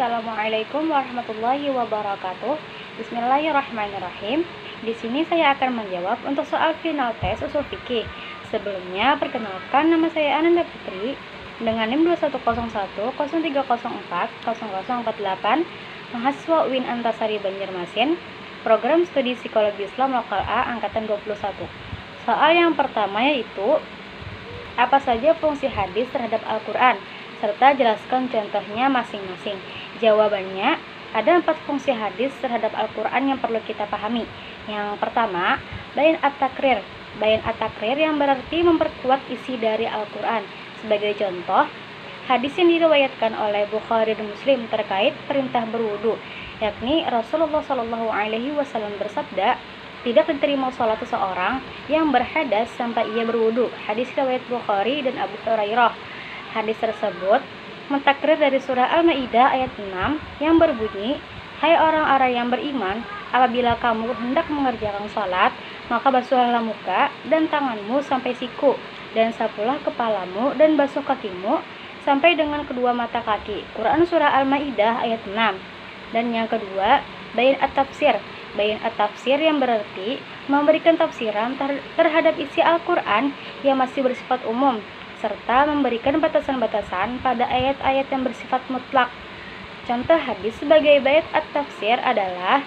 Assalamualaikum warahmatullahi wabarakatuh. Bismillahirrahmanirrahim. Di sini saya akan menjawab untuk soal final tes usul fikih. Sebelumnya, perkenalkan, nama saya Ananda Putri dengan NIM 210103040048, mahasiswa UIN Antasari Banjarmasin, program studi psikologi Islam lokal A angkatan 21. Soal yang pertama yaitu apa saja fungsi hadis terhadap Al-Quran, serta jelaskan contohnya masing-masing. Jawabannya, ada 4 fungsi hadis terhadap Al-Quran yang perlu kita pahami. Yang pertama, bayan at-takrir. Bayan at-takrir yang berarti memperkuat isi dari Al-Quran. Sebagai contoh, hadis yang diriwayatkan oleh Bukhari dan Muslim terkait perintah berwudu, yakni Rasulullah SAW bersabda, tidak diterima sholat seseorang yang berhadas sampai ia berwudu. Hadis riwayat Bukhari dan Abu Hurairah. Hadis tersebut mentakrir dari surah Al-Maidah ayat 6 yang berbunyi, hai orang-orang yang beriman, apabila kamu hendak mengerjakan sholat, maka basuhlah muka dan tanganmu sampai siku, dan sapulah kepalamu dan basuh kakimu sampai dengan kedua mata kaki. Quran surah Al-Maidah ayat 6. Dan yang kedua, bayan at-tafsir. Bayan at-tafsir yang berarti memberikan tafsiran terhadap isi Al-Quran yang masih bersifat umum, serta memberikan batasan-batasan pada ayat-ayat yang bersifat mutlak. Contoh hadis sebagai bayat at-tafsir adalah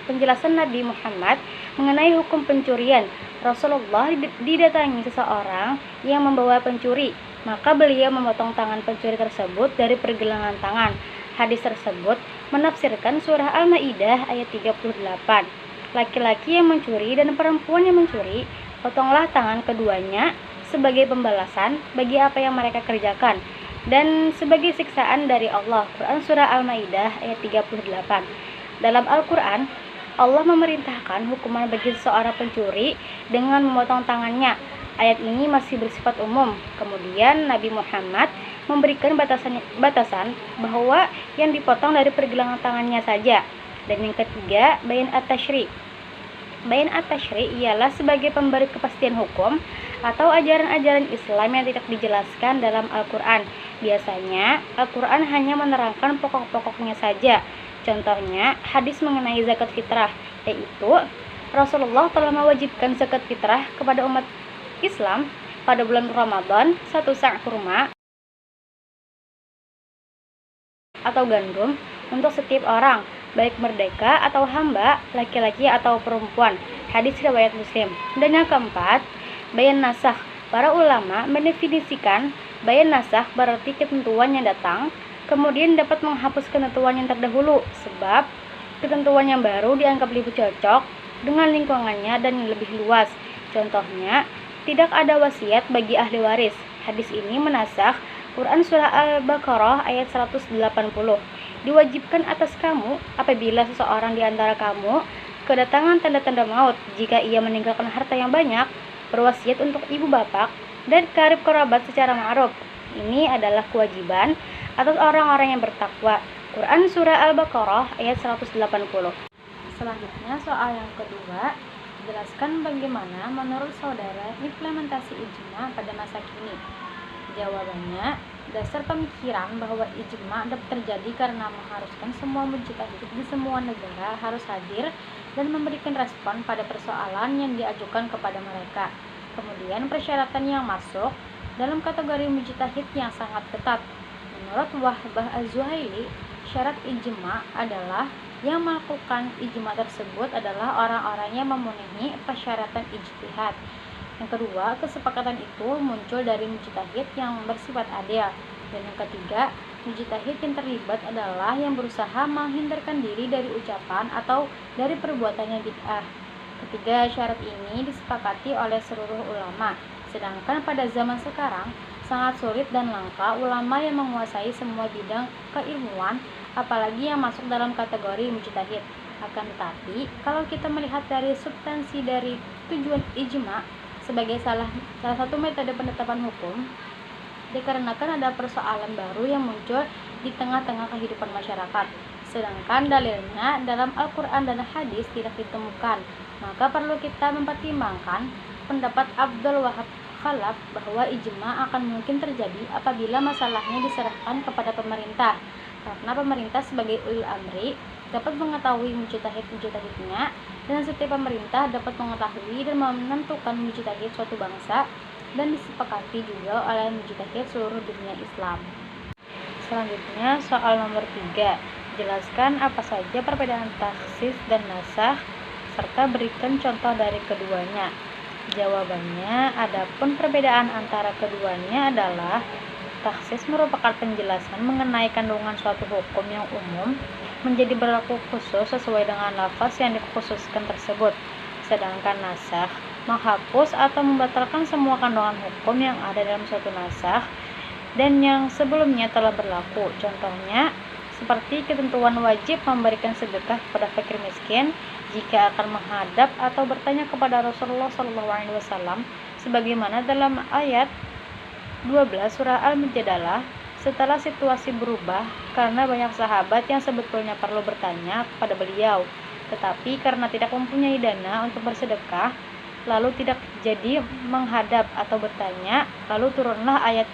penjelasan Nabi Muhammad mengenai hukum pencurian. Rasulullah didatangi seseorang yang membawa pencuri, maka beliau memotong tangan pencuri tersebut dari pergelangan tangan. Hadis tersebut menafsirkan surah Al-Maidah ayat 38. Laki-laki yang mencuri dan perempuan yang mencuri, potonglah tangan keduanya sebagai pembalasan bagi apa yang mereka kerjakan dan sebagai siksaan dari Allah. Quran surah Al-Maidah ayat 38. Dalam Al-Quran, Allah memerintahkan hukuman bagi seorang pencuri dengan memotong tangannya. Ayat ini masih bersifat umum. Kemudian Nabi Muhammad memberikan batasan bahwa yang dipotong dari pergelangan tangannya saja. Dan yang ketiga, bayan at-tashri'. Bayan at-tashri' ialah sebagai pemberi kepastian hukum atau ajaran-ajaran Islam yang tidak dijelaskan dalam Al-Quran. Biasanya, Al-Quran hanya menerangkan pokok-pokoknya saja. Contohnya, hadis mengenai zakat fitrah, yaitu Rasulullah telah mewajibkan zakat fitrah kepada umat Islam pada bulan Ramadan 1 sa' kurma atau gandum untuk setiap orang, baik merdeka atau hamba, laki-laki atau perempuan. Hadis riwayat Muslim. Dan yang keempat, bayan nasakh. Para ulama mendefinisikan bayan nasakh berarti ketentuan yang datang kemudian dapat menghapus ketentuan yang terdahulu, sebab ketentuan yang baru dianggap lebih cocok dengan lingkungannya dan yang lebih luas. Contohnya, tidak ada wasiat bagi ahli waris. Hadis ini menasakh Quran surah Al-Baqarah ayat 180. Diwajibkan atas kamu apabila seseorang di antara kamu kedatangan tanda-tanda maut, jika ia meninggalkan harta yang banyak, berwasiat untuk ibu bapak dan karib kerabat secara ma'ruf. Ini adalah kewajiban atas orang-orang yang bertakwa. Quran surah Al-Baqarah ayat 180. Selanjutnya soal yang kedua, jelaskan bagaimana menurut saudara implementasi ijma pada masa kini. Jawabannya, dasar pemikiran bahwa ijma dapat terjadi karena mengharuskan semua mujtahid di semua negara harus hadir dan memberikan respon pada persoalan yang diajukan kepada mereka. Kemudian persyaratan yang masuk dalam kategori mujtahid yang sangat ketat. Menurut Wahbah Az-Zuhaili, syarat ijma adalah yang melakukan ijma tersebut adalah orang-orang yang memenuhi persyaratan ijtihad. Yang kedua, kesepakatan itu muncul dari mujtahid yang bersifat adil. Dan yang ketiga, mujtahid yang terlibat adalah yang berusaha menghindarkan diri dari ucapan atau dari perbuatan yang bid'ah. Ketiga syarat ini disepakati oleh seluruh ulama. Sedangkan pada zaman sekarang, sangat sulit dan langka ulama yang menguasai semua bidang keilmuan, apalagi yang masuk dalam kategori mujtahid. Akan tetapi, kalau kita melihat dari substansi dari tujuan ijma sebagai salah satu metode penetapan hukum, dikarenakan ada persoalan baru yang muncul di tengah-tengah kehidupan masyarakat, sedangkan dalilnya dalam Al-Quran dan hadis tidak ditemukan, maka perlu kita mempertimbangkan pendapat Abdul Wahab Khalaf bahwa ijma akan mungkin terjadi apabila masalahnya diserahkan kepada pemerintah. karena pemerintah sebagai ulil amri dapat mengetahui mujtahid-mujtahidnya, dan setiap pemerintah dapat mengetahui dan menentukan mujtahid suatu bangsa dan disepakati juga oleh mujtahid seluruh dunia Islam. Selanjutnya soal nomor 3, jelaskan apa saja perbedaan takhsis dan nasakh serta berikan contoh dari keduanya. Jawabannya, adapun perbedaan antara keduanya adalah takhsis merupakan penjelasan mengenai kandungan suatu hukum yang umum menjadi berlaku khusus sesuai dengan lafaz yang dikhususkan tersebut, sedangkan nasakh menghapus atau membatalkan semua kandungan hukum yang ada dalam suatu nasakh dan yang sebelumnya telah berlaku. Contohnya seperti ketentuan wajib memberikan sedekah kepada fakir miskin jika akan menghadap atau bertanya kepada Rasulullah SAW, sebagaimana dalam ayat 12 surah Al-Mujadalah. Setelah situasi berubah karena banyak sahabat yang sebetulnya perlu bertanya kepada beliau, tetapi karena tidak mempunyai dana untuk bersedekah, lalu tidak jadi menghadap atau bertanya, lalu turunlah ayat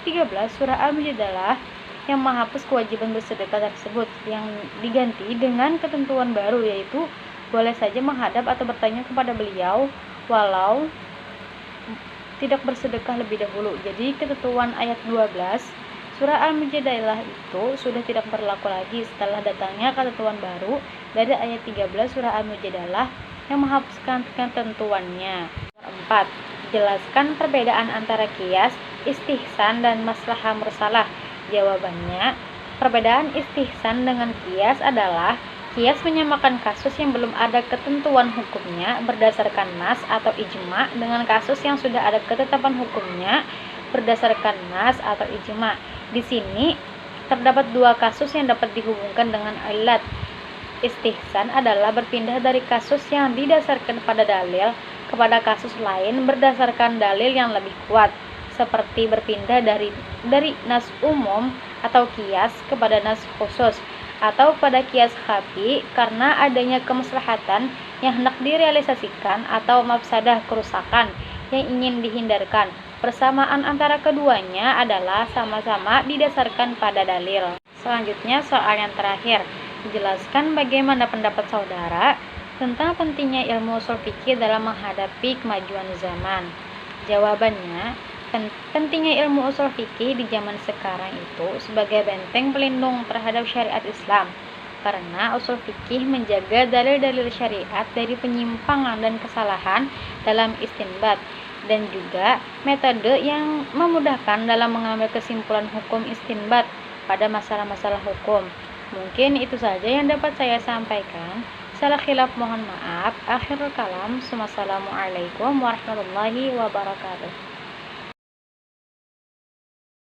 13 surah Al-Mujadalah yang menghapus kewajiban bersedekah tersebut, yang diganti dengan ketentuan baru, yaitu boleh saja menghadap atau bertanya kepada beliau walau tidak bersedekah lebih dahulu. Jadi ketentuan ayat 12 surah Al-Mujadalah itu sudah tidak berlaku lagi setelah datangnya ketentuan baru dari ayat 13 surah Al-Mujadalah yang menghapuskan ketentuannya. Nomor 4, jelaskan perbedaan antara qiyas, istihsan, dan maslahah mursalah. Jawabannya, perbedaan istihsan dengan qiyas adalah qiyas menyamakan kasus yang belum ada ketentuan hukumnya berdasarkan nas atau ijma dengan kasus yang sudah ada ketetapan hukumnya berdasarkan nas atau ijma. Di sini terdapat dua kasus yang dapat dihubungkan dengan ilat. Istihsan adalah berpindah dari kasus yang didasarkan pada dalil kepada kasus lain berdasarkan dalil yang lebih kuat, seperti berpindah dari nas umum atau qiyas kepada nas khusus, atau pada qiyas khafi karena adanya kemaslahatan yang hendak direalisasikan atau mafsadah kerusakan yang ingin dihindarkan. Persamaan antara keduanya adalah sama-sama didasarkan pada dalil. Selanjutnya soal yang terakhir, jelaskan bagaimana pendapat saudara tentang pentingnya ilmu ushul fikih dalam menghadapi kemajuan zaman. Jawabannya, pentingnya ilmu ushul fikih di zaman sekarang itu sebagai benteng pelindung terhadap syariat Islam, karena ushul fikih menjaga dalil-dalil syariat dari penyimpangan dan kesalahan dalam istinbat, dan juga metode yang memudahkan dalam mengambil kesimpulan hukum istinbat pada masalah-masalah hukum. Mungkin itu saja yang dapat saya sampaikan. Salah khilaf mohon maaf. Akhirul kalam. Wassalamualaikum warahmatullahi wabarakatuh.